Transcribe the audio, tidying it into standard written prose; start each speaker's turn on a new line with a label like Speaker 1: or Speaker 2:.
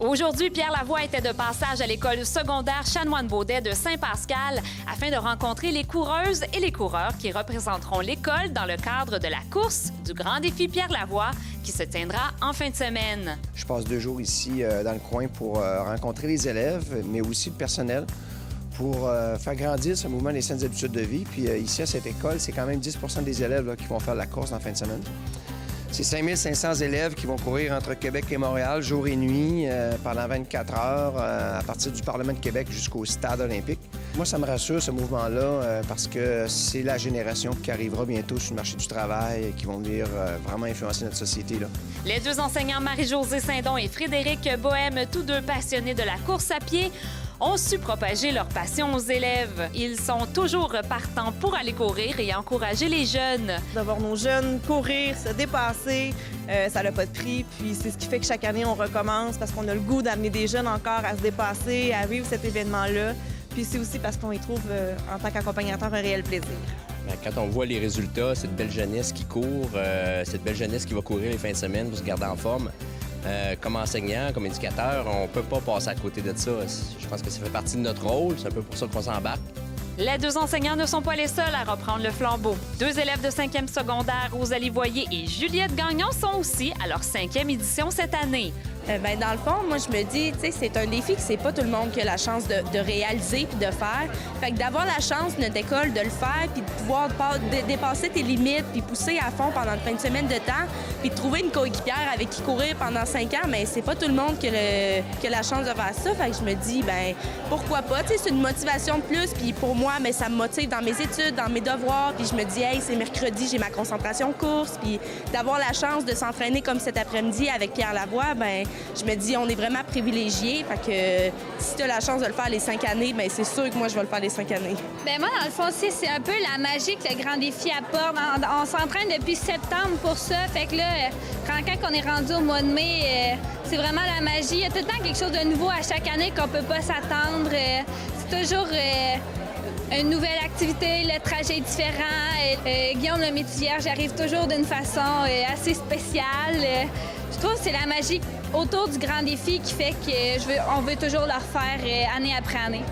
Speaker 1: Aujourd'hui, Pierre Lavoie était de passage à l'école secondaire Chanoine-Baudet de Saint-Pascal afin de rencontrer les coureuses et les coureurs qui représenteront l'école dans le cadre de la course du Grand Défi Pierre Lavoie qui se tiendra en fin de semaine.
Speaker 2: Je passe 2 jours ici dans le coin pour rencontrer les élèves, mais aussi le personnel pour faire grandir ce mouvement des saines habitudes de vie. Puis ici, à cette école, c'est quand même 10 des élèves là, qui vont faire la course en fin de semaine. C'est 5500 élèves qui vont courir entre Québec et Montréal, jour et nuit, pendant 24 heures, à partir du Parlement de Québec jusqu'au Stade olympique. Moi, ça me rassure, ce mouvement-là, parce que c'est la génération qui arrivera bientôt sur le marché du travail, qui vont venir vraiment influencer notre société, là.
Speaker 1: Les 2 enseignants Marie-Josée Saint-Don et Frédéric Bohème, tous 2 passionnés de la course à pied, ont su propager leur passion aux élèves. Ils sont toujours partants pour aller courir et encourager les jeunes.
Speaker 3: D'avoir nos jeunes courir, se dépasser, ça n'a pas de prix. Puis c'est ce qui fait que chaque année, on recommence parce qu'on a le goût d'amener des jeunes encore à se dépasser, à vivre cet événement-là. Puis c'est aussi parce qu'on y trouve, en tant qu'accompagnateur, un réel plaisir.
Speaker 4: Quand on voit les résultats, cette belle jeunesse qui court, cette belle jeunesse qui va courir les fins de semaine pour se garder en forme, comme enseignant, comme éducateur, on ne peut pas passer à côté de ça. Je pense que ça fait partie de notre rôle, c'est un peu pour ça qu'on s'embarque.
Speaker 1: Les 2 enseignants ne sont pas les seuls à reprendre le flambeau. 2 élèves de 5e secondaire, Rosalie Voyer et Juliette Gagnon, sont aussi à leur 5e édition cette année.
Speaker 5: Dans le fond, moi, je me dis, tu sais, c'est un défi que c'est pas tout le monde qui a la chance de réaliser puis de faire. Fait que d'avoir la chance, notre école, de le faire puis de pouvoir dépasser tes limites puis pousser à fond pendant une fin de semaine de temps puis de trouver une coéquipière avec qui courir pendant 5 ans, mais c'est pas tout le monde qui a la chance de faire ça. Fait que je me dis, pourquoi pas? Tu sais, c'est une motivation de plus puis pour moi, ça me motive dans mes études, dans mes devoirs puis je me dis, hey, c'est mercredi, j'ai ma concentration course puis d'avoir la chance de s'entraîner comme cet après-midi avec Pierre Lavoie, je me dis, on est vraiment privilégiés. Fait que si tu as la chance de le faire les 5 années, c'est sûr que moi, je vais le faire les 5 années.
Speaker 6: Moi, dans le fond, c'est un peu la magie que le Grand Défi apporte. On s'entraîne depuis septembre pour ça. Fait que là, quand on est rendu au mois de mai, c'est vraiment la magie. Il y a tout le temps quelque chose de nouveau à chaque année qu'on peut pas s'attendre. C'est toujours une nouvelle activité, le trajet est différent. Guillaume le Métis-Vierge arrive toujours d'une façon assez spéciale. Je trouve que c'est la magie autour du Grand Défi qui fait qu'on veut toujours le refaire année après année.